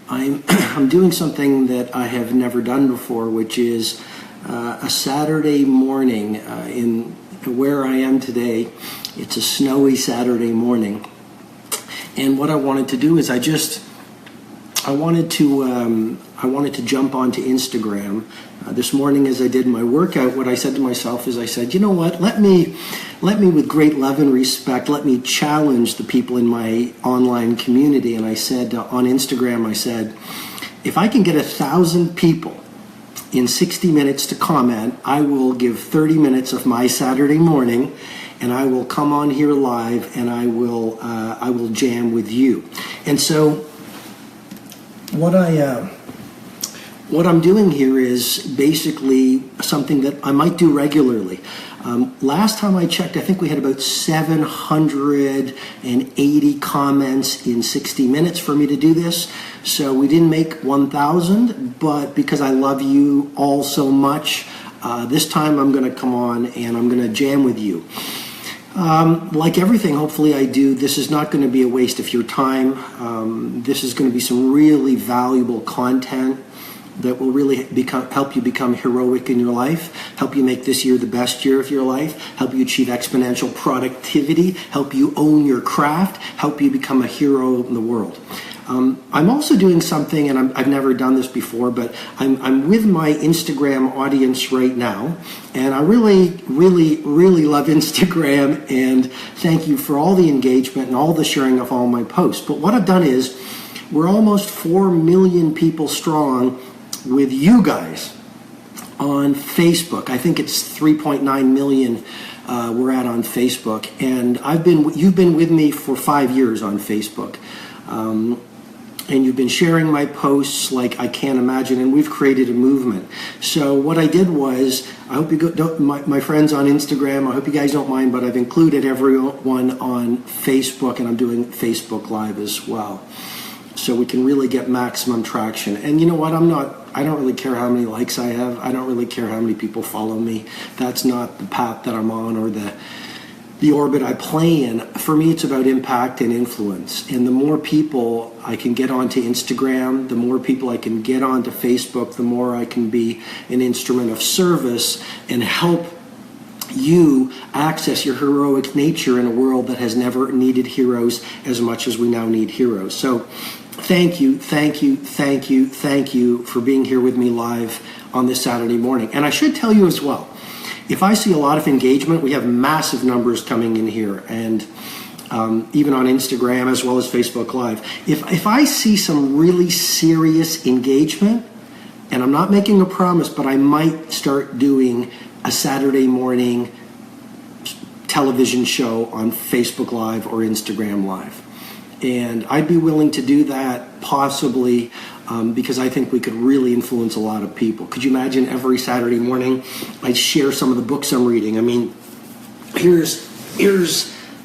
I'm doing something that I have never done before, which is a Saturday morning in where I am today. It's a snowy Saturday morning, and what I wanted to do is I wanted to jump onto Instagram. This morning as I did my workout, what I said to myself is I said, you know what, let me with great love and respect, let me challenge the people in my online community. And I said on Instagram, I said, if I can get 1,000 people in 60 minutes to comment, I will give 30 minutes of my Saturday morning, and I will come on here live, and I will jam with you. And so what I'm doing here is basically something that I might do regularly. Last time I checked, I think we had about 780 comments in 60 minutes for me to do this. So we didn't make 1,000, but because I love you all so much, this time I'm going to come on and I'm going to jam with you. Like everything, hopefully I do, this is not going to be a waste of your time. This is going to be some really valuable content that will really help you become heroic in your life, help you make this year the best year of your life, help you achieve exponential productivity, help you own your craft, help you become a hero in the world. I'm also doing something, and I've never done this before, but I'm with my Instagram audience right now, and I really love Instagram, and thank you for all the engagement and all the sharing of all my posts. But what I've done is, we're almost 4 million people strong with you guys on Facebook. I think it's 3.9 million we're at on Facebook, and you've been with me for 5 years on Facebook. And you've been sharing my posts like I can't imagine, and we've created a movement. So what I did was, I hope you my friends on Instagram, I hope you guys don't mind, but I've included everyone on Facebook, and I'm doing Facebook Live as well, so we can really get maximum traction. And you know what, I don't really care how many likes I have. I don't really care how many people follow me. That's not the path that I'm on, or the orbit I play in. For me, it's about impact and influence. And the more people I can get onto Instagram, the more people I can get onto Facebook, the more I can be an instrument of service and help you access your heroic nature in a world that has never needed heroes as much as we now need heroes. So thank you for being here with me live on this Saturday morning. And I should tell you as well, if I see a lot of engagement, we have massive numbers coming in here, and even on Instagram as well as Facebook Live. If I see some really serious engagement, and I'm not making a promise, but I might start doing a Saturday morning television show on Facebook Live or Instagram Live. And I'd be willing to do that possibly because I think we could really influence a lot of people. Could you imagine every Saturday morning I'd share some of the books I'm reading? I mean, here's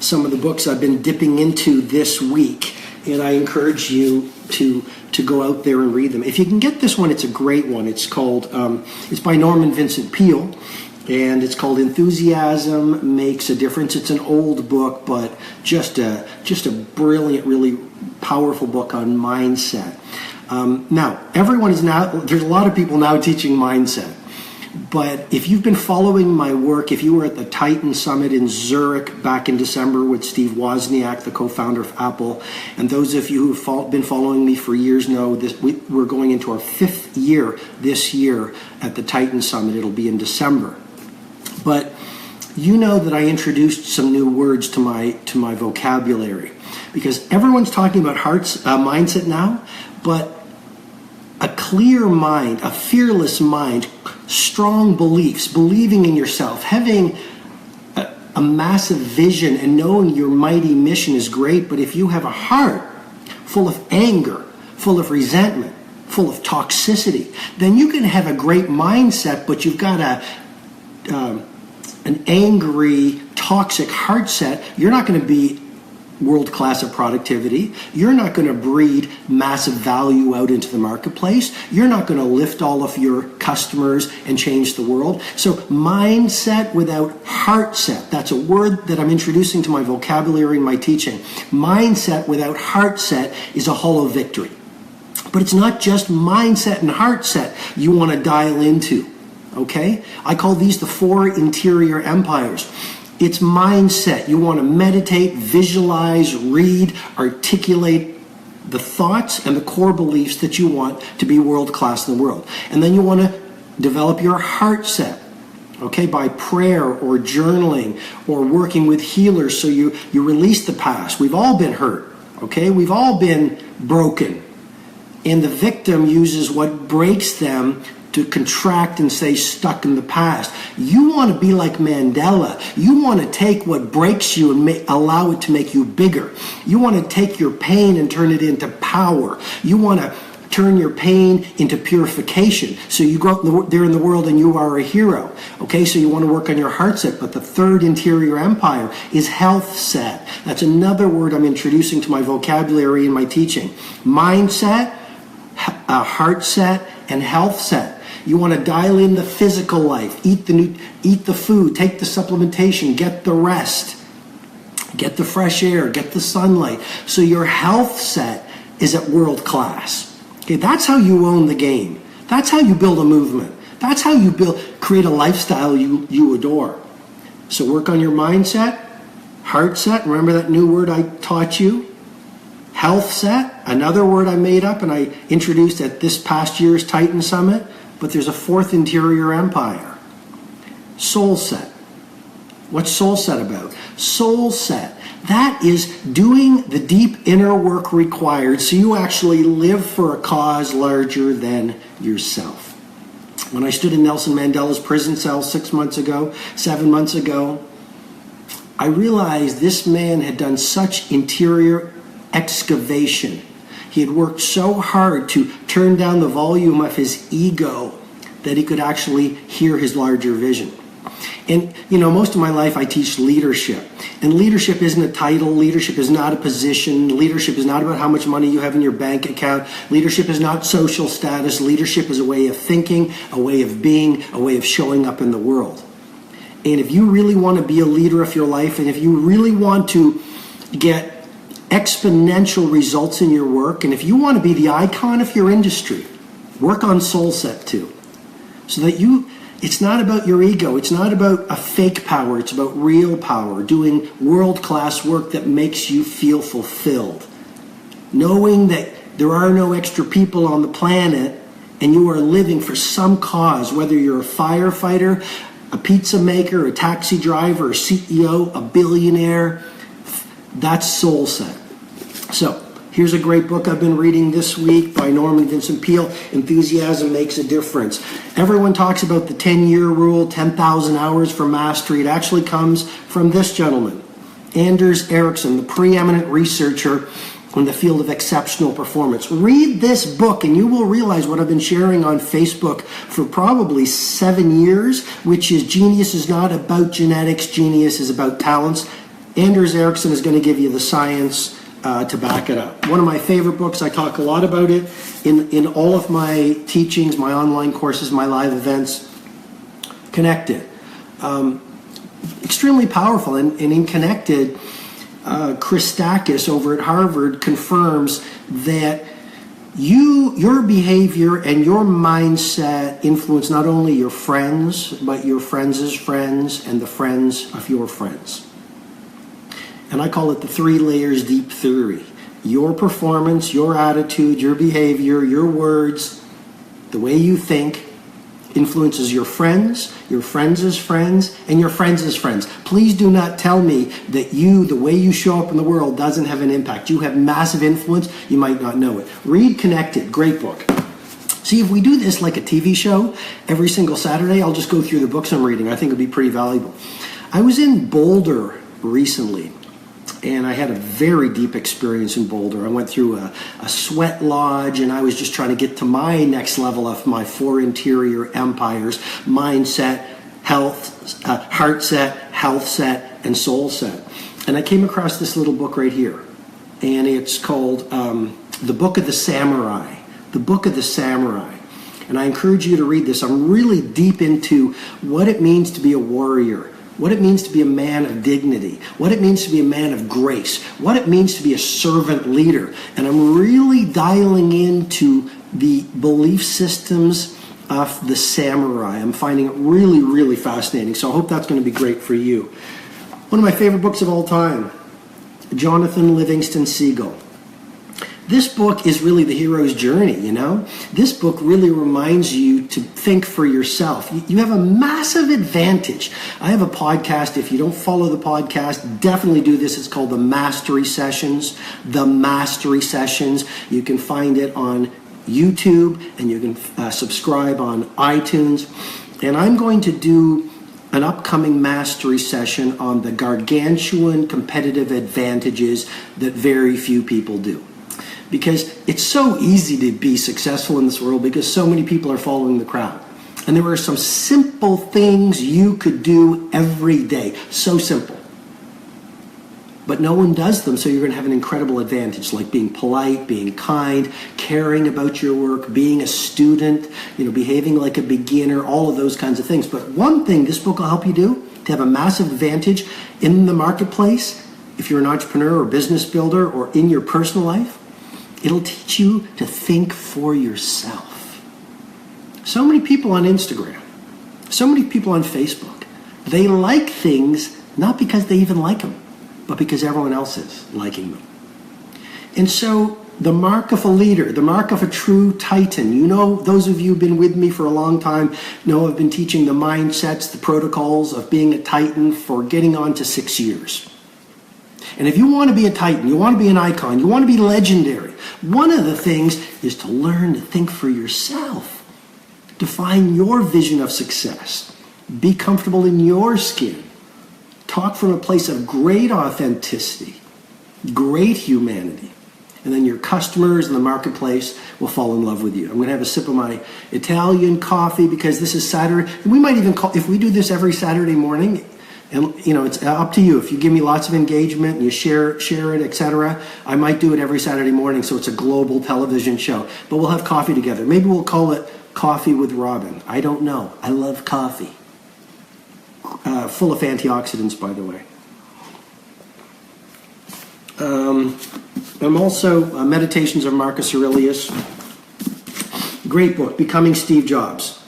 some of the books I've been dipping into this week, and I encourage you to go out there and read them. If you can get this one, it's a great one. It's called, it's by Norman Vincent Peale, and it's called Enthusiasm Makes a Difference. It's an old book, but just a brilliant, really powerful book on mindset. Now, there's a lot of people now teaching mindset. But if you've been following my work, if you were at the Titan Summit in Zurich back in December with Steve Wozniak, the co-founder of Apple, and those of you who've been following me for years know we're going into our 5th year this year at the Titan Summit. It'll be in December. But you know that I introduced some new words to my vocabulary, because everyone's talking about mindset now, but a clear mind, a fearless mind, strong beliefs, believing in yourself, having a massive vision and knowing your mighty mission is great, but if you have a heart full of anger, full of resentment, full of toxicity, then you can have a great mindset, but you've got an angry, toxic heart set. You're not going to be world-class at productivity. You're not going to breed massive value out into the marketplace. You're not going to lift all of your customers and change the world. So mindset without heart set, that's a word that I'm introducing to my vocabulary and my teaching. Mindset without heart set is a hollow victory. But it's not just mindset and heart set you want to dial into, okay? I call these the 4 interior empires. It's mindset. You want to meditate, visualize, read, articulate the thoughts and the core beliefs that you want to be world-class in the world. And then you want to develop your heart set, okay, by prayer or journaling or working with healers so you release the past. We've all been hurt, okay? We've all been broken. And the victim uses what breaks them to contract and stay stuck in the past. You want to be like Mandela. You want to take what breaks you and allow it to make you bigger. You want to take your pain and turn it into power. You want to turn your pain into purification. So you go out there in the world and you are a hero. Okay, so you want to work on your heart set. But the 3rd interior empire is health set. That's another word I'm introducing to my vocabulary in my teaching. Mindset, heart set, and health set. You want to dial in the physical life, eat the food, take the supplementation, get the rest, get the fresh air, get the sunlight. So your health set is at world class. Okay, that's how you own the game. That's how you build a movement. That's how you create a lifestyle you adore. So work on your mindset, heart set. Remember that new word I taught you? Health set, another word I made up and I introduced at this past year's Titan Summit. But there's a 4th interior empire. Soul set. What's soul set about? Soul set. That is doing the deep inner work required so you actually live for a cause larger than yourself. When I stood in Nelson Mandela's prison cell 7 months ago, I realized this man had done such interior excavation. He had worked so hard to turn down the volume of his ego that he could actually hear his larger vision. And, most of my life I teach leadership. And leadership isn't a title. Leadership is not a position. Leadership is not about how much money you have in your bank account. Leadership is not social status. Leadership is a way of thinking, a way of being, a way of showing up in the world. And if you really want to be a leader of your life, and if you really want to get exponential results in your work, and if you want to be the icon of your industry, work on soul set too. So that it's not about your ego, it's not about a fake power, it's about real power, doing world-class work that makes you feel fulfilled. Knowing that there are no extra people on the planet and you are living for some cause, whether you're a firefighter, a pizza maker, a taxi driver, a CEO, a billionaire, that's soul set. So, here's a great book I've been reading this week by Norman Vincent Peale, Enthusiasm Makes a Difference. Everyone talks about the 10-year rule, 10,000 hours for mastery. It actually comes from this gentleman, Anders Ericsson, the preeminent researcher in the field of exceptional performance. Read this book and you will realize what I've been sharing on Facebook for probably 7 years, which is genius is not about genetics, genius is about talents. Anders Ericsson is going to give you the science to back it up. One of my favorite books, I talk a lot about it in all of my teachings, my online courses, my live events. Connected. Extremely powerful. And in Connected, Chris Stackis over at Harvard confirms that your behavior and your mindset influence not only your friends, but your friends' friends and the friends of your friends. And I call it the 3 layers deep theory. Your performance, your attitude, your behavior, your words, the way you think influences your friends' friends, and your friends' friends. Please do not tell me that the way you show up in the world doesn't have an impact. You have massive influence. You might not know it. Read Connected, great book. See, if we do this like a TV show every single Saturday, I'll just go through the books I'm reading. I think it would be pretty valuable. I was in Boulder recently. And I had a very deep experience in Boulder. I went through a sweat lodge, and I was just trying to get to my next level of my 4 interior empires: mindset, health, heart set, health set, and soul set. And I came across this little book right here. And it's called The Book of the Samurai. The Book of the Samurai. And I encourage you to read this. I'm really deep into what it means to be a warrior, what it means to be a man of dignity, what it means to be a man of grace, what it means to be a servant leader. And I'm really dialing into the belief systems of the samurai. I'm finding it really, really fascinating. So I hope that's going to be great for you. One of my favorite books of all time, Jonathan Livingston Seagull. This book is really the hero's journey, you know? This book really reminds you to think for yourself. You have a massive advantage. I have a podcast. If you don't follow the podcast, definitely do this. It's called The Mastery Sessions. The Mastery Sessions. You can find it on YouTube, and you can subscribe on iTunes. And I'm going to do an upcoming mastery session on the gargantuan competitive advantages that very few people do. Because it's so easy to be successful in this world because so many people are following the crowd. And there are some simple things you could do every day. So simple. But no one does them, so you're going to have an incredible advantage, like being polite, being kind, caring about your work, being a student, behaving like a beginner, all of those kinds of things. But one thing this book will help you do to have a massive advantage in the marketplace, if you're an entrepreneur or business builder or in your personal life, it'll teach you to think for yourself. So many people on Instagram, so many people on Facebook, they like things not because they even like them, but because everyone else is liking them. And so the mark of a leader, the mark of a true titan, those of you who've been with me for a long time know I've been teaching the mindsets, the protocols of being a titan for getting on to 6 years. And if you want to be a titan, you want to be an icon, you want to be legendary, one of the things is to learn to think for yourself. Define your vision of success. Be comfortable in your skin. Talk from a place of great authenticity, great humanity. And then your customers in the marketplace will fall in love with you. I'm going to have a sip of my Italian coffee because this is Saturday. And we might even if we do this every Saturday morning, and it's up to you. If you give me lots of engagement and you share it, etc., I might do it every Saturday morning, so it's a global television show. But we'll have coffee together. Maybe we'll call it Coffee with Robin. I don't know. I love coffee. Full of antioxidants, by the way. I'm also Meditations of Marcus Aurelius. Great book, Becoming Steve Jobs.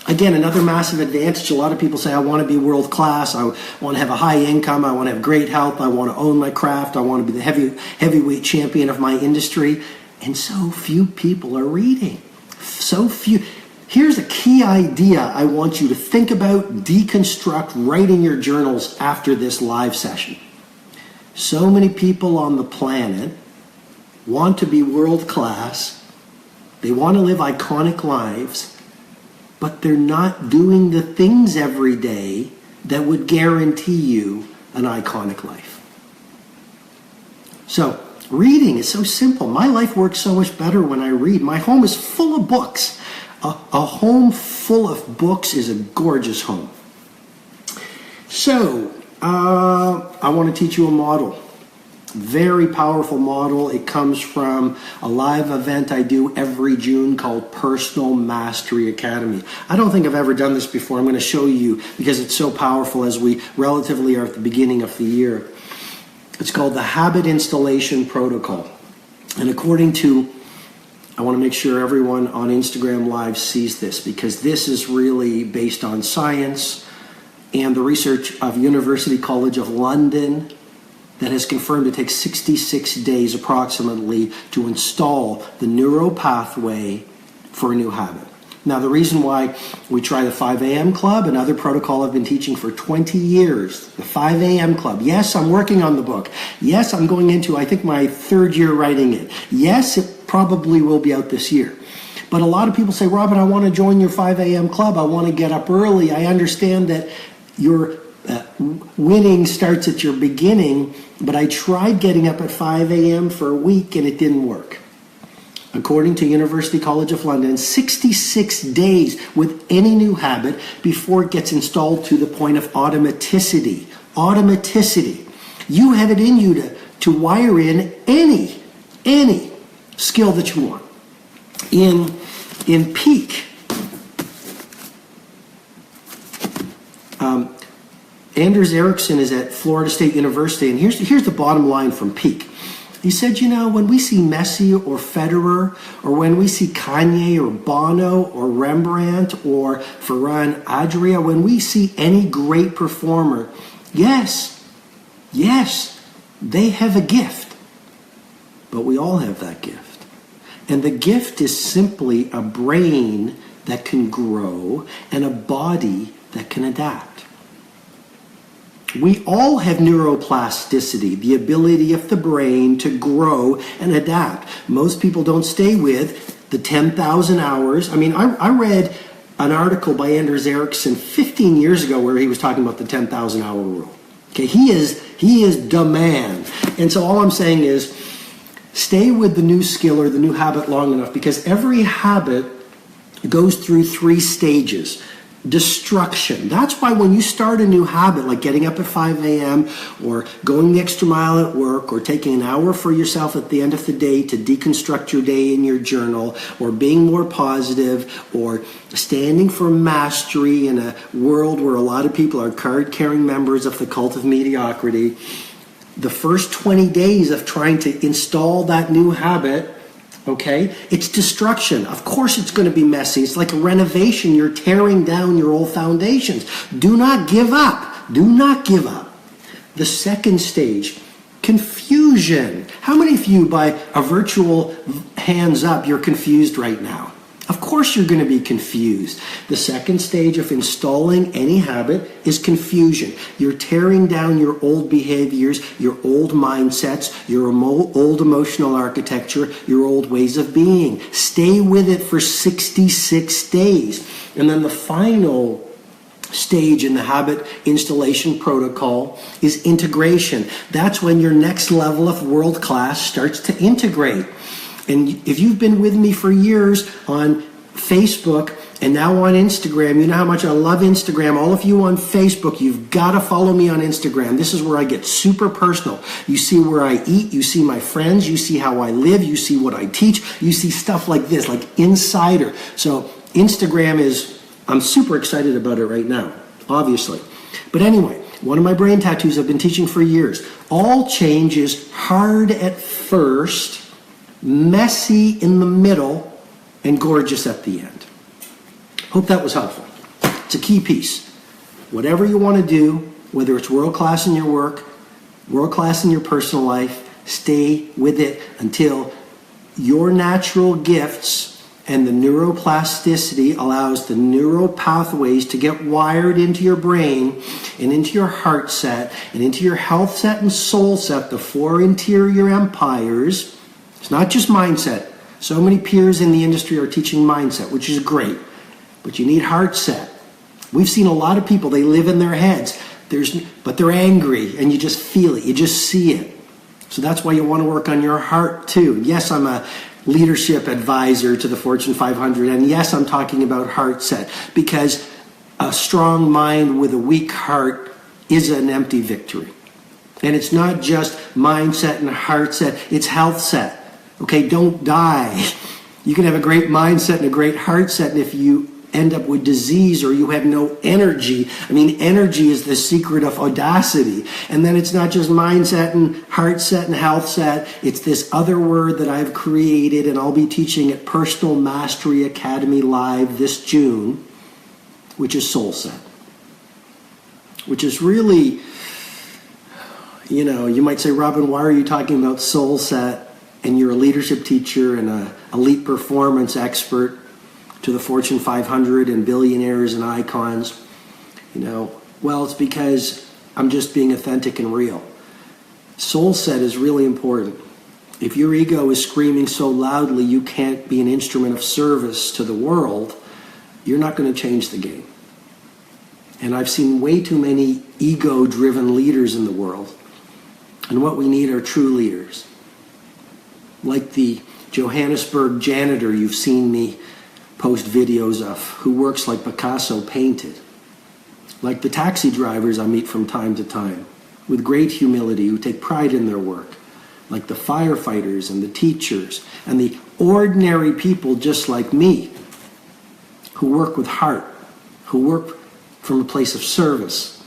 Again, another massive advantage. A lot of people say, I want to be world class. I want to have a high income. I want to have great health. I want to own my craft. I want to be the heavyweight champion of my industry. And so few people are reading. So few. Here's a key idea I want you to think about, deconstruct, write in your journals after this live session. So many people on the planet want to be world class. They want to live iconic lives. But they're not doing the things every day that would guarantee you an iconic life. So, reading is so simple. My life works so much better when I read. My home is full of books. A home full of books is a gorgeous home. So, I want to teach you a model. Very powerful model. It comes from a live event I do every June called Personal Mastery Academy. I don't think I've ever done this before. I'm going to show you because it's so powerful as we relatively are at the beginning of the year. It's called the Habit Installation Protocol. And according to, I want to make sure everyone on Instagram Live sees this because this is really based on science and the research of University College of London that has confirmed it takes 66 days approximately to install the neuro pathway for a new habit. Now, the reason why we try the 5 a.m. Club, another protocol I've been teaching for 20 years, the 5 a.m. Club. Yes, I'm working on the book. Yes, I'm going into, I think, my third year writing it. Yes, it probably will be out this year. But a lot of people say, Robin, I want to join your 5 a.m. Club. I want to get up early. I understand that your winning starts at your beginning, but I tried getting up at 5 a.m. for a week and it didn't work. According to University College of London, 66 days with any new habit before it gets installed to the point of automaticity. Automaticity. You have it in you to wire in any skill that you want. In peak, Anders Ericsson is at Florida State University, and here's the bottom line from Peak. He said, when we see Messi or Federer, or when we see Kanye or Bono or Rembrandt or Ferran Adria, when we see any great performer, yes, they have a gift. But we all have that gift. And the gift is simply a brain that can grow and a body that can adapt. We all have neuroplasticity, the ability of the brain to grow and adapt. Most people don't stay with the 10,000 hours. I mean, I read an article by Anders Ericsson 15 years ago where he was talking about the 10,000 hour rule. Okay, he is the man. And so all I'm saying is stay with the new skill or the new habit long enough, because every habit goes through 3 stages. Destruction. That's why when you start a new habit, like getting up at 5 a.m. or going the extra mile at work or taking an hour for yourself at the end of the day to deconstruct your day in your journal, or being more positive, or standing for mastery in a world where a lot of people are card-carrying members of the cult of mediocrity, the first 20 days of trying to install that new habit, okay, it's destruction. Of course it's going to be messy. It's like a renovation. You're tearing down your old foundations. Do not give up. Do not give up. The second stage, confusion. How many of you, by a virtual hands up, you're confused right now? Of course you're going to be confused. The second stage of installing any habit is confusion. You're tearing down your old behaviors, your old mindsets, your old emotional architecture, your old ways of being. Stay with it for 66 days. And then the final stage in the habit installation protocol is integration. That's when your next level of world class starts to integrate. And if you've been with me for years on Facebook and now on Instagram, you know how much I love Instagram. All of you on Facebook, you've got to follow me on Instagram. This is where I get super personal. You see where I eat, you see my friends, you see how I live, you see what I teach, you see stuff like this, like insider. So Instagram I'm super excited about it right now, obviously. But anyway, one of my brain tattoos I've been teaching for years. All change is hard at first, messy in the middle, and gorgeous at the end. Hope that was helpful. It's a key piece. Whatever you want to do, whether it's world class in your work, world class in your personal life, stay with it until your natural gifts and the neuroplasticity allows the neural pathways to get wired into your brain and into your heart set and into your health set and soul set, the 4 interior empires. It's not just mindset. So many peers in the industry are teaching mindset, which is great, but you need heart set. We've seen a lot of people, they live in their heads, but they're angry, and you just feel it, you just see it. So that's why you want to work on your heart too. Yes, I'm a leadership advisor to the Fortune 500, and yes, I'm talking about heart set, because a strong mind with a weak heart is an empty victory. And it's not just mindset and heart set, it's health set. Okay, don't die. You can have a great mindset and a great heart set, and if you end up with disease or you have no energy, I mean, energy is the secret of audacity. And then it's not just mindset and heart set and health set, it's this other word that I've created, and I'll be teaching at Personal Mastery Academy Live this June, which is soul set. Which is really, you might say, Robin, why are you talking about soul set? And you're a leadership teacher and an elite performance expert to the Fortune 500 and billionaires and icons. Well, it's because I'm just being authentic and real. Soul set is really important. If your ego is screaming so loudly you can't be an instrument of service to the world, you're not going to change the game. And I've seen way too many ego-driven leaders in the world. And what we need are true leaders. Like the Johannesburg janitor you've seen me post videos of, who works like Picasso painted. Like the taxi drivers I meet from time to time, with great humility, who take pride in their work. Like the firefighters and the teachers and the ordinary people just like me, who work with heart, who work from a place of service.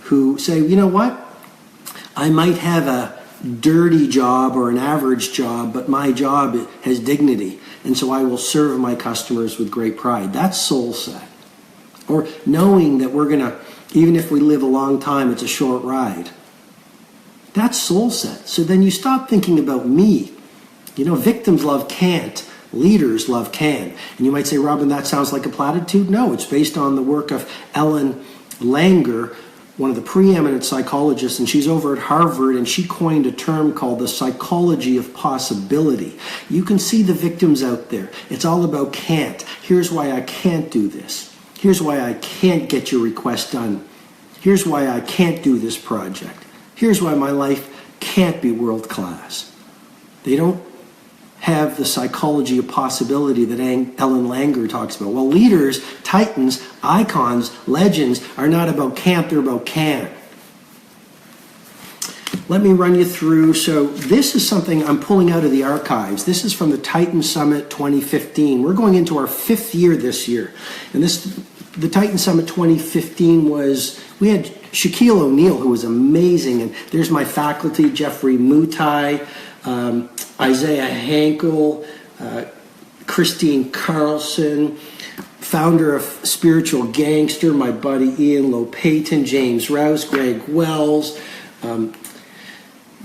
who say, you know what? I might have a dirty job or an average job, but my job has dignity, and so I will serve my customers with great pride. That's soul set. Or knowing that we're going to, even if we live a long time, it's a short ride. That's soul set. So then you stop thinking about me. You know, victims love can't. Leaders love can. And you might say, Robin, that sounds like a platitude. No, it's based on the work of Ellen Langer, one of the preeminent psychologists, and she's over at Harvard, and she coined a term called the psychology of possibility. You can see the victims out there. It's all about can't. Here's why I can't do this. Here's why I can't get your request done. Here's why I can't do this project. Here's why my life can't be world class. They don't have the psychology of possibility that Ellen Langer talks about. Well, leaders, titans, icons, legends are not about can't, they're about can. Let me run you through. So this is something I'm pulling out of the archives. This is from the Titan Summit 2015. We're going into our 5th year this year. And the Titan Summit 2015 we had Shaquille O'Neal, who was amazing. And there's my faculty, Jeffrey Mutai, Isaiah Hankel, Christine Carlson, founder of Spiritual Gangster, my buddy Ian Lopayton, James Rouse, Greg Wells,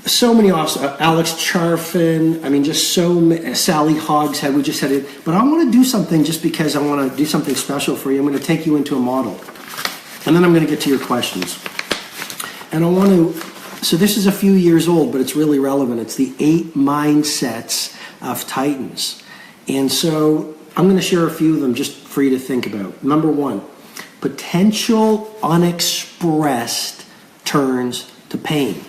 so many officers, Alex Charfin, I mean, just so many, Sally Hogshead, we just had it. But I want to do something just because I want to do something special for you. I'm going to take you into a model. And then I'm going to get to your questions. And I want to, so this is a few years old, but it's really relevant. It's the 8 mindsets of Titans. And so I'm going to share a few of them just for you to think about. Number 1, potential unexpressed turns to pain.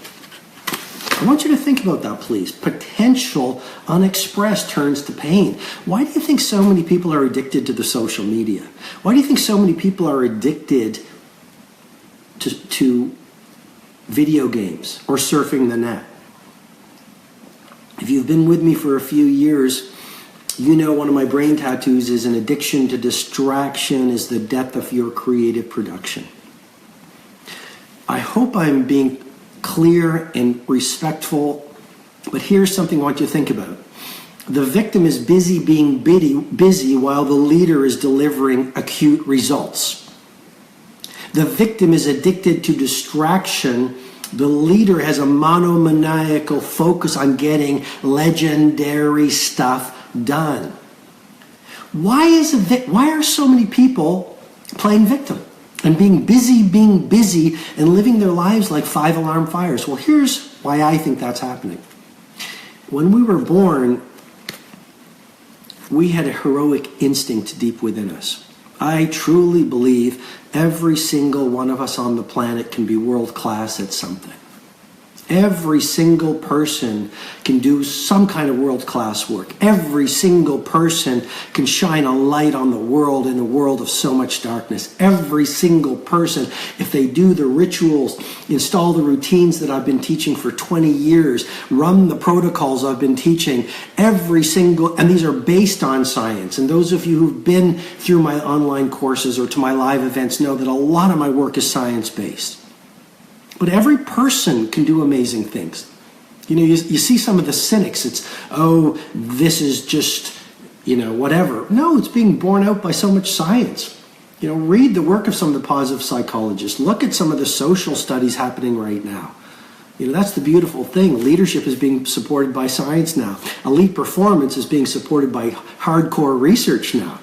I want you to think about that, please. Potential unexpressed turns to pain. Why do you think so many people are addicted to the social media? Why do you think so many people are addicted to video games or surfing the net? If you've been with me for a few years, you know one of my brain tattoos is an addiction to distraction is the death of your creative production. I hope I'm being clear and respectful, but here's something I want you to think about. The victim is busy being busy while the leader is delivering acute results. The victim is addicted to distraction. The leader has a monomaniacal focus on getting legendary stuff done. Why are so many people playing victim and being busy and living their lives like 5-alarm fires? Well, here's why I think that's happening. When we were born, we had a heroic instinct deep within us. I truly believe every single one of us on the planet can be world class at something. Every single person can do some kind of world-class work. Every single person can shine a light on the world in a world of so much darkness. Every single person, if they do the rituals, install the routines that I've been teaching for 20 years, run the protocols I've been teaching, and these are based on science. And those of you who've been through my online courses or to my live events know that a lot of my work is science-based. But every person can do amazing things. You know, you see some of the cynics. It's, oh, this is just, whatever. No, it's being borne out by so much science. Read the work of some of the positive psychologists. Look at some of the social studies happening right now. That's the beautiful thing. Leadership is being supported by science now. Elite performance is being supported by hardcore research now.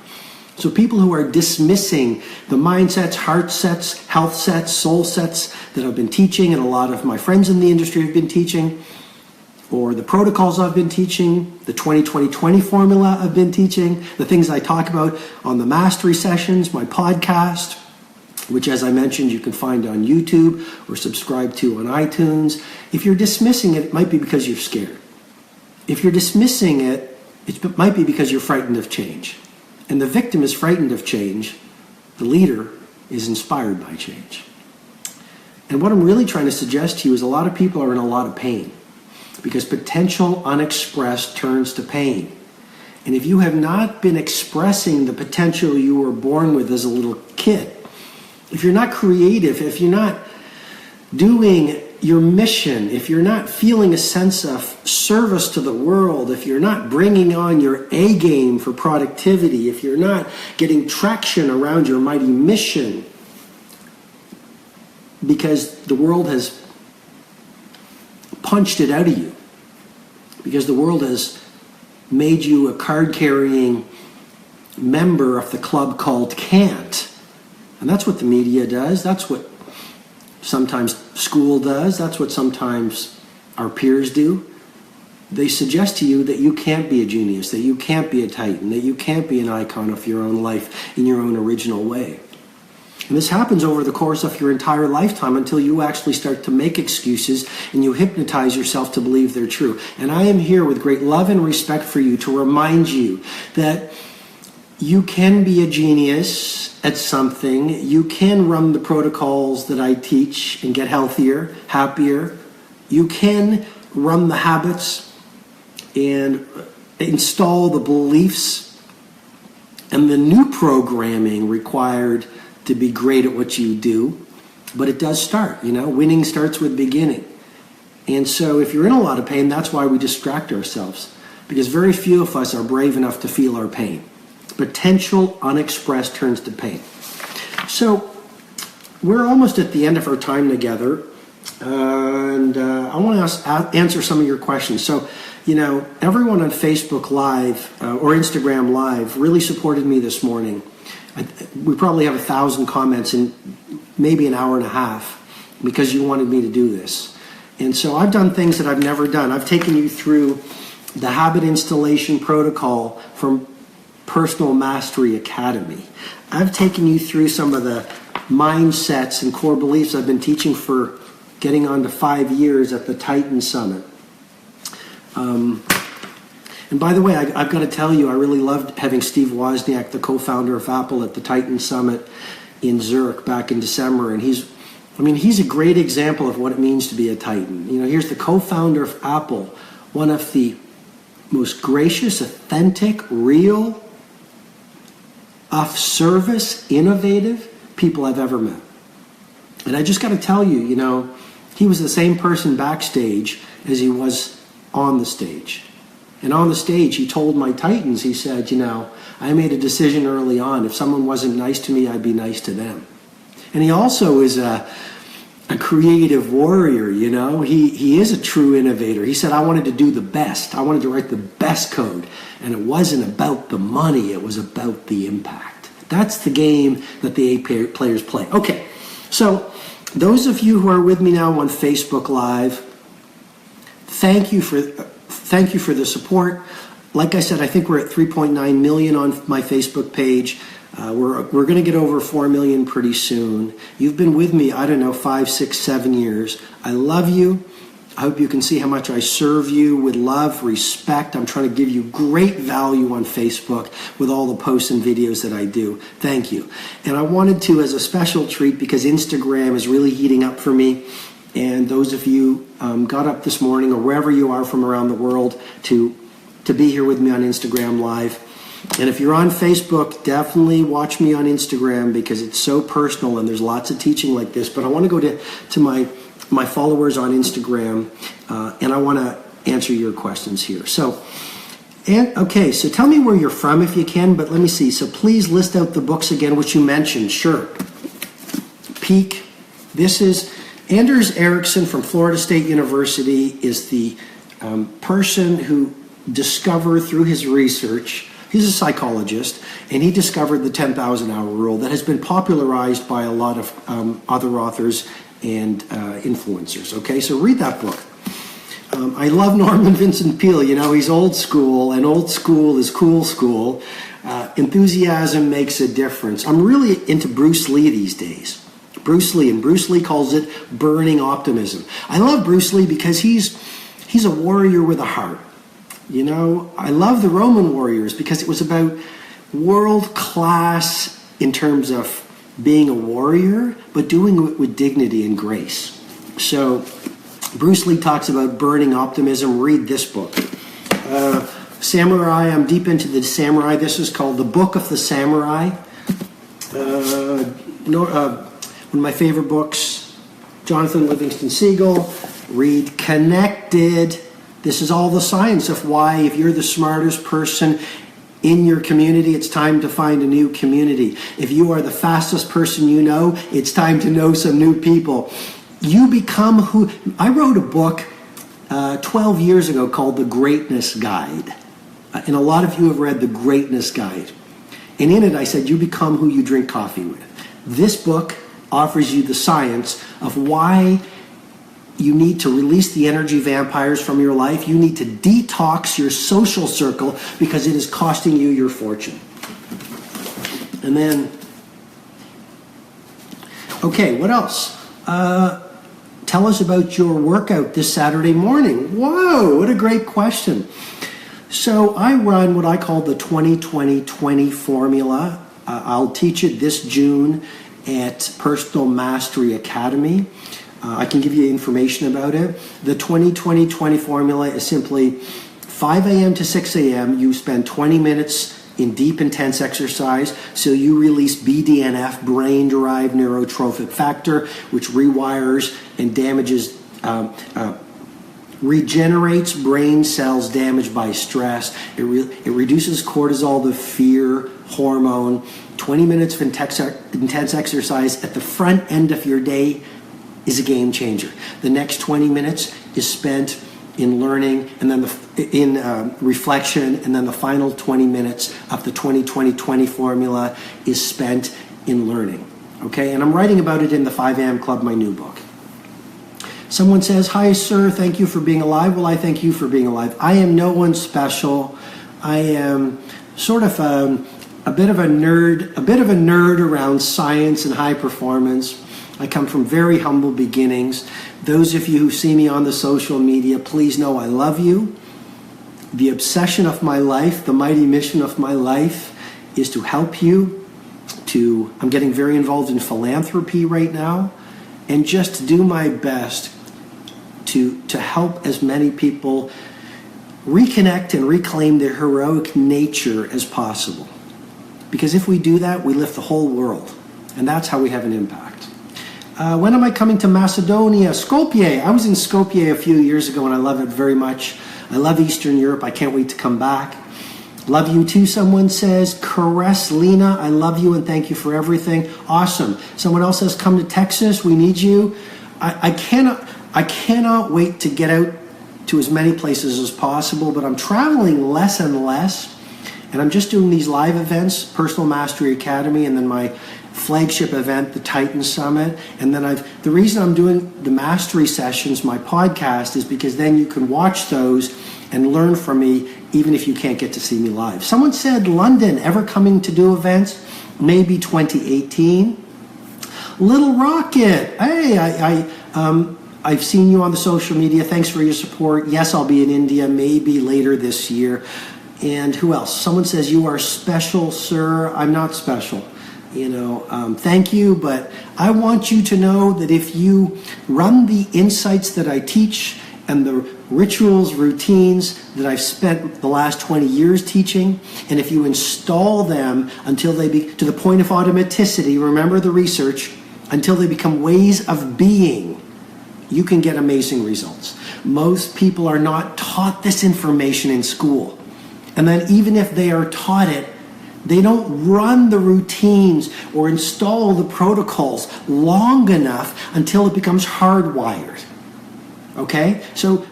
So people who are dismissing the mindsets, heart sets, health sets, soul sets that I've been teaching and a lot of my friends in the industry have been teaching, or the protocols I've been teaching, the 20-20-20 formula I've been teaching, the things I talk about on the mastery sessions, my podcast, which as I mentioned you can find on YouTube or subscribe to on iTunes. If you're dismissing it, it might be because you're scared. If you're dismissing it, it might be because you're frightened of change. And the victim is frightened of change. The leader is inspired by change. And what I'm really trying to suggest to you is a lot of people are in a lot of pain because potential unexpressed turns to pain. And if you have not been expressing the potential you were born with as a little kid, if you're not creative, if you're not doing your mission, if you're not feeling a sense of service to the world, if you're not bringing on your A game for productivity, if you're not getting traction around your mighty mission, because the world has punched it out of you, because the world has made you a card-carrying member of the club called can't. And that's what the media does. That's what sometimes school does. That's what sometimes our peers do. They suggest to you that you can't be a genius, that you can't be a titan, that you can't be an icon of your own life in your own original way. And this happens over the course of your entire lifetime until you actually start to make excuses and you hypnotize yourself to believe they're true. And I am here with great love and respect for you to remind you that you can be a genius at something. You can run the protocols that I teach and get healthier, happier. You can run the habits and install the beliefs and the new programming required to be great at what you do. But it does start, winning starts with beginning. And so if you're in a lot of pain, that's why we distract ourselves, because very few of us are brave enough to feel our pain. Potential unexpressed turns to pain. So we're almost at the end of our time together, and I want to answer some of your questions. So, everyone on Facebook Live or Instagram Live really supported me this morning. We probably have 1,000 comments in maybe an hour and a half because you wanted me to do this. And so I've done things that I've never done. I've taken you through the habit installation protocol from Personal Mastery Academy. I've taken you through some of the mindsets and core beliefs I've been teaching for getting on to 5 years at the Titan Summit. And by the way, I've got to tell you, I really loved having Steve Wozniak, the co-founder of Apple, at the Titan Summit in Zurich back in December. And he's a great example of what it means to be a Titan. Here's the co-founder of Apple, one of the most gracious, authentic, real, of service, innovative people I've ever met. And I just got to tell you, he was the same person backstage as he was on the stage. And on the stage, he told my Titans, he said, I made a decision early on. If someone wasn't nice to me, I'd be nice to them. And he also is a creative warrior, He is a true innovator. He said, I wanted to do the best. I wanted to write the best code. And it wasn't about the money. It was about the impact. That's the game that the A players play. Okay, so those of you who are with me now on Facebook Live, thank you for the support. Like I said, I think we're at 3.9 million on my Facebook page. We're going to get over 4 million pretty soon. You've been with me, 5, 6, 7 years. I love you. I hope you can see how much I serve you with love, respect. I'm trying to give you great value on Facebook with all the posts and videos that I do. Thank you. And I wanted to, as a special treat, because Instagram is really heating up for me, and those of you got up this morning, or wherever you are from around the world, to be here with me on Instagram Live. And if you're on Facebook, definitely watch me on Instagram, because it's so personal and there's lots of teaching like this. But I want to go to my followers on Instagram, and I want to answer your questions here. So tell me where you're from if you can, but let me see. So please list out the books again, which you mentioned. Sure. Peak. This is Anders Ericsson from Florida State University, is the person who discovered through his research, he's a psychologist, and he discovered the 10,000 hour rule that has been popularized by a lot of other authors and influencers. Okay, so read that book. I love Norman Vincent Peale. He's old school, and old school is cool school. Enthusiasm makes a difference. I'm really into Bruce Lee these days. Bruce Lee calls it burning optimism. I love Bruce Lee because he's a warrior with a heart. I love the Roman warriors because it was about world class in terms of being a warrior, but doing it with dignity and grace. So Bruce Lee talks about burning optimism. Read this book. Samurai, I'm deep into the samurai. This is called The Book of the Samurai. One of my favorite books. Jonathan Livingston Seagull. Read Connected. This is all the science of why, if you're the smartest person in your community, it's time to find a new community. If you are the fastest person you know, it's time to know some new people. You become who... I wrote a book 12 years ago called The Greatness Guide. And a lot of you have read The Greatness Guide. And in it I said, you become who you drink coffee with. This book offers you the science of why you need to release the energy vampires from your life. You need to detox your social circle because it is costing you your fortune. And then, okay, what else? Tell us about your workout this Saturday morning. Whoa, what a great question. So I run what I call the 20-20-20 formula. I'll teach it this June at Personal Mastery Academy. I can give you information about it. The 20-20-20 formula is simply 5 a.m. to 6 a.m. You spend 20 minutes in deep, intense exercise. So you release BDNF, brain-derived neurotrophic factor, which rewires and damages, regenerates brain cells damaged by stress. It reduces cortisol, the fear hormone. 20 minutes of intense exercise at the front end of your day is a game changer. The next 20 minutes is spent in learning, and then in reflection, and then the final 20 minutes of the 20-20-20 formula is spent in learning. Okay, and I'm writing about it in the 5 a.m. Club, my new book. Someone says, "Hi, sir. Thank you for being alive." Well, I thank you for being alive. I am no one special. I am sort of a bit of a nerd around science and high performance. I come from very humble beginnings. Those of you who see me on the social media, please know I love you. The obsession of my life, the mighty mission of my life is to help you. I'm getting very involved in philanthropy right now, and just to do my best to help as many people reconnect and reclaim their heroic nature as possible. Because if we do that, we lift the whole world, and that's how we have an impact. When am I coming to Macedonia? Skopje. I was in Skopje a few years ago and I love it very much. I love Eastern Europe. I can't wait to come back. Love you too, someone says. Caress Lena, I love you and thank you for everything. Awesome. Someone else says, come to Texas. We need you. I cannot wait to get out to as many places as possible, but I'm traveling less and less. And I'm just doing these live events, Personal Mastery Academy, and then my flagship event, the Titan Summit. And then the reason I'm doing the mastery sessions, my podcast, is because then you can watch those and learn from me, even if you can't get to see me live. Someone said, London, ever coming to do events? Maybe 2018. Little Rocket, hey, I've seen you on the social media. Thanks for your support. Yes, I'll be in India, maybe later this year. And who else? Someone says, you are special, sir. I'm not special. Thank you, but I want you to know that if you run the insights that I teach and the rituals, routines that I've spent the last 20 years teaching, and if you install them until they be to the point of automaticity, remember the research, until they become ways of being, you can get amazing results. Most people are not taught this information in school. And then even if they are taught it, they don't run the routines or install the protocols long enough until it becomes hardwired. Okay? So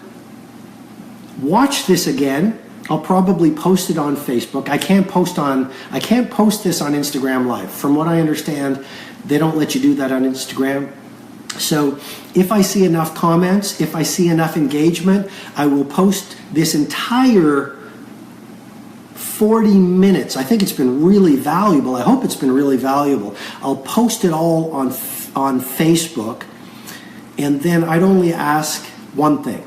watch this again. I'll probably post it on Facebook. I can't post this on Instagram Live. From what I understand, they don't let you do that on Instagram. So if I see enough comments, if I see enough engagement, I will post this entire 40 minutes. I think it's been really valuable. I hope it's been really valuable. I'll post it all on Facebook, and then I'd only ask one thing.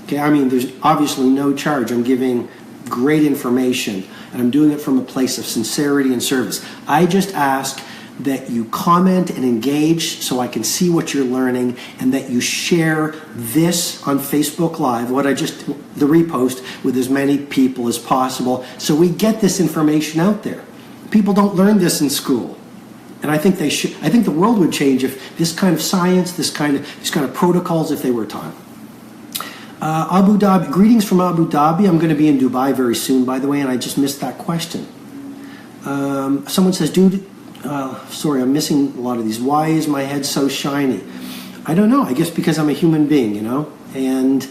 Okay, I mean, there's obviously no charge. I'm giving great information, and I'm doing it from a place of sincerity and service. I just ask that you comment and engage so I can see what you're learning, and that you share this on Facebook Live, the repost, with as many people as possible so we get this information out there. People don't learn this in school. And I think they should. I think the world would change if this kind of science, these kind of protocols, if they were taught. Abu Dhabi. Greetings from Abu Dhabi. I'm going to be in Dubai very soon, by the way, and I just missed that question. Someone says, dude, sorry, I'm missing a lot of these. Why is my head so shiny? I don't know. I guess because I'm a human being, you know. And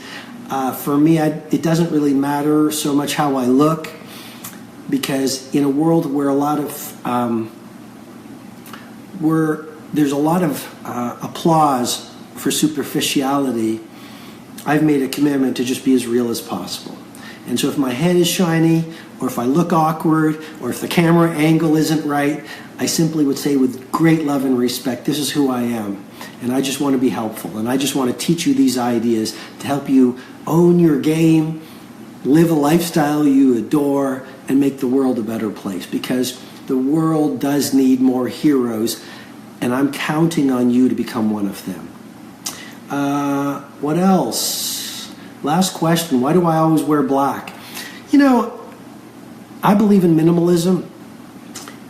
for me, it doesn't really matter so much how I look, because in a world where there's a lot of applause for superficiality, I've made a commitment to just be as real as possible. And so if my head is shiny, or if I look awkward, or if the camera angle isn't right, I simply would say with great love and respect, this is who I am. And I just want to be helpful. And I just want to teach you these ideas to help you own your game, live a lifestyle you adore, and make the world a better place. Because the world does need more heroes, and I'm counting on you to become one of them. What else? Last question. Why do I always wear black? You know, I believe in minimalism,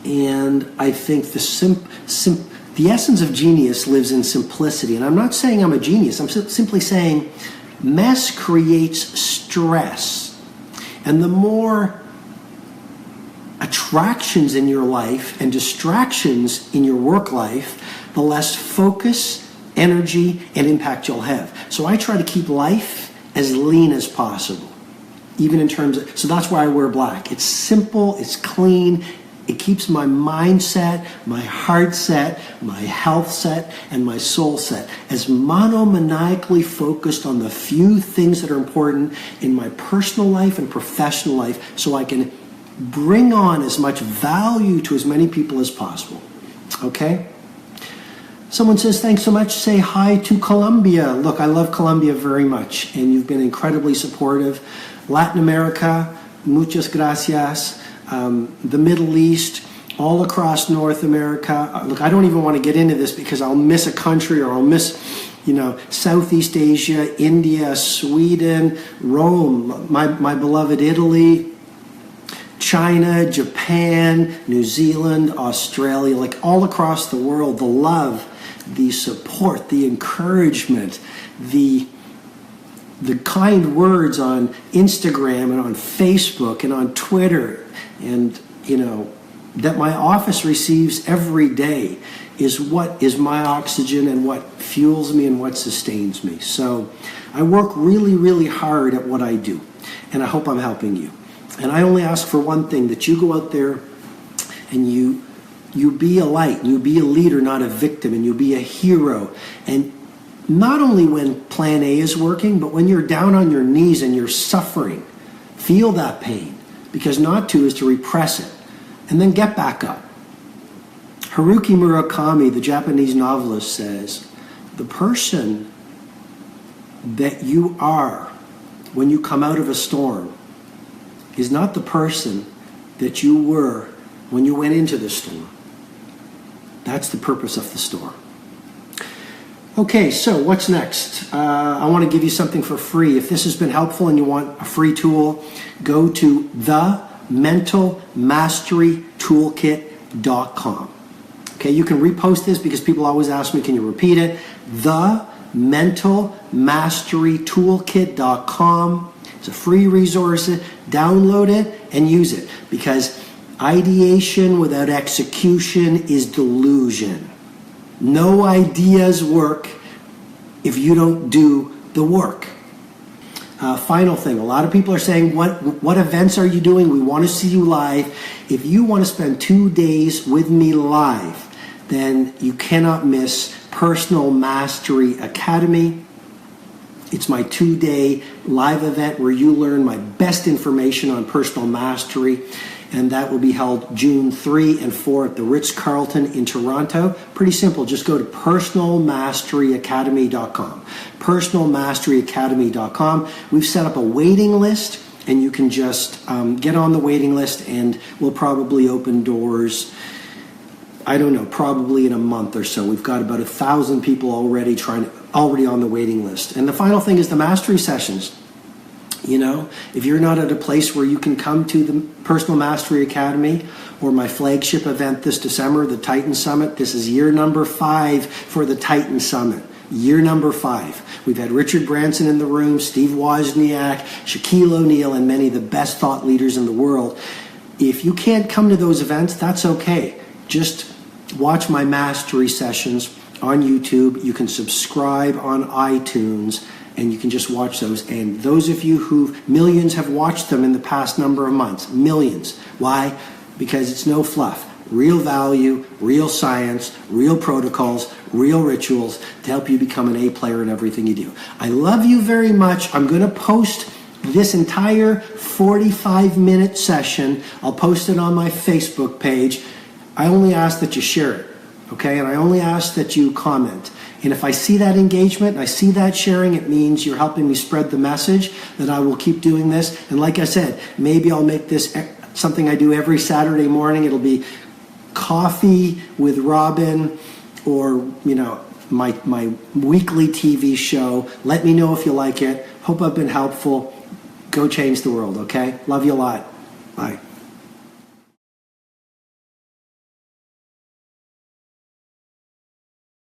and I think the essence of genius lives in simplicity. And I'm not saying I'm a genius. I'm simply saying mess creates stress. And the more attractions in your life and distractions in your work life, the less focus, energy, and impact you'll have. So I try to keep life as lean as possible, even in terms of, so that's why I wear black. It's simple, it's clean, it keeps my mind set, my heart set, my health set, and my soul set as monomaniacally focused on the few things that are important in my personal life and professional life, so I can bring on as much value to as many people as possible. Okay? Someone says, thanks so much. Say hi to Colombia. Look, I love Colombia very much, and you've been incredibly supportive. Latin America, muchas gracias. The Middle East, all across North America. Look, I don't even want to get into this because I'll miss a country, or I'll miss, Southeast Asia, India, Sweden, Rome, my beloved Italy, China, Japan, New Zealand, Australia, like all across the world. The love, the support, the encouragement, the kind words on Instagram and on Facebook and on Twitter, and that my office receives every day is what is my oxygen and what fuels me and what sustains me. So I work really, really hard at what I do, and I hope I'm helping you. And I only ask for one thing, that you go out there and you be a light, you be a leader, not a victim, and you be a hero. And not only when plan A is working, but when you're down on your knees and you're suffering, feel that pain, because not to is to repress it, and then get back up. Haruki Murakami, the Japanese novelist, says, the person that you are when you come out of a storm is not the person that you were when you went into the storm. That's the purpose of the storm. Okay, so what's next? I want to give you something for free. If this has been helpful and you want a free tool, go to thementalmasterytoolkit.com. Okay, you can repost this because people always ask me, can you repeat it? thementalmasterytoolkit.com. It's a free resource. Download it and use it, because ideation without execution is delusion. No ideas work if you don't do the work. Final thing, a lot of people are saying, what events are you doing? We want to see you live. If you want to spend 2 days with me live, then you cannot miss Personal Mastery Academy. It's my 2-day live event where you learn my best information on personal mastery, and that will be held June 3 and 4 at the Ritz-Carlton in Toronto. Pretty simple. Just go to personalmasteryacademy.com. personalmasteryacademy.com. We've set up a waiting list, and you can just get on the waiting list, and we'll probably open doors, I don't know, probably in a month or so. We've got about 1,000 people already on the waiting list. And the final thing is the mastery sessions. You know, if you're not at a place where you can come to the Personal Mastery Academy or my flagship event this December, the Titan Summit, this is year number 5 for the Titan Summit. Year number 5. We've had Richard Branson in the room, Steve Wozniak, Shaquille O'Neal, and many of the best thought leaders in the world. If you can't come to those events, that's okay. Just watch my mastery sessions on YouTube. You can subscribe on iTunes, and you can just watch those. And those of you who, millions have watched them in the past number of months. Millions. Why? Because it's no fluff. Real value, real science, real protocols, real rituals to help you become an A player in everything you do. I love you very much. I'm going to post this entire 45-minute session. I'll post it on my Facebook page. I only ask that you share it, okay? And I only ask that you comment. And if I see that engagement, and I see that sharing, it means you're helping me spread the message that I will keep doing this. And like I said, maybe I'll make this something I do every Saturday morning. It'll be Coffee with Robin, or, you know, my weekly TV show. Let me know if you like it. Hope I've been helpful. Go change the world, okay? Love you a lot. Bye.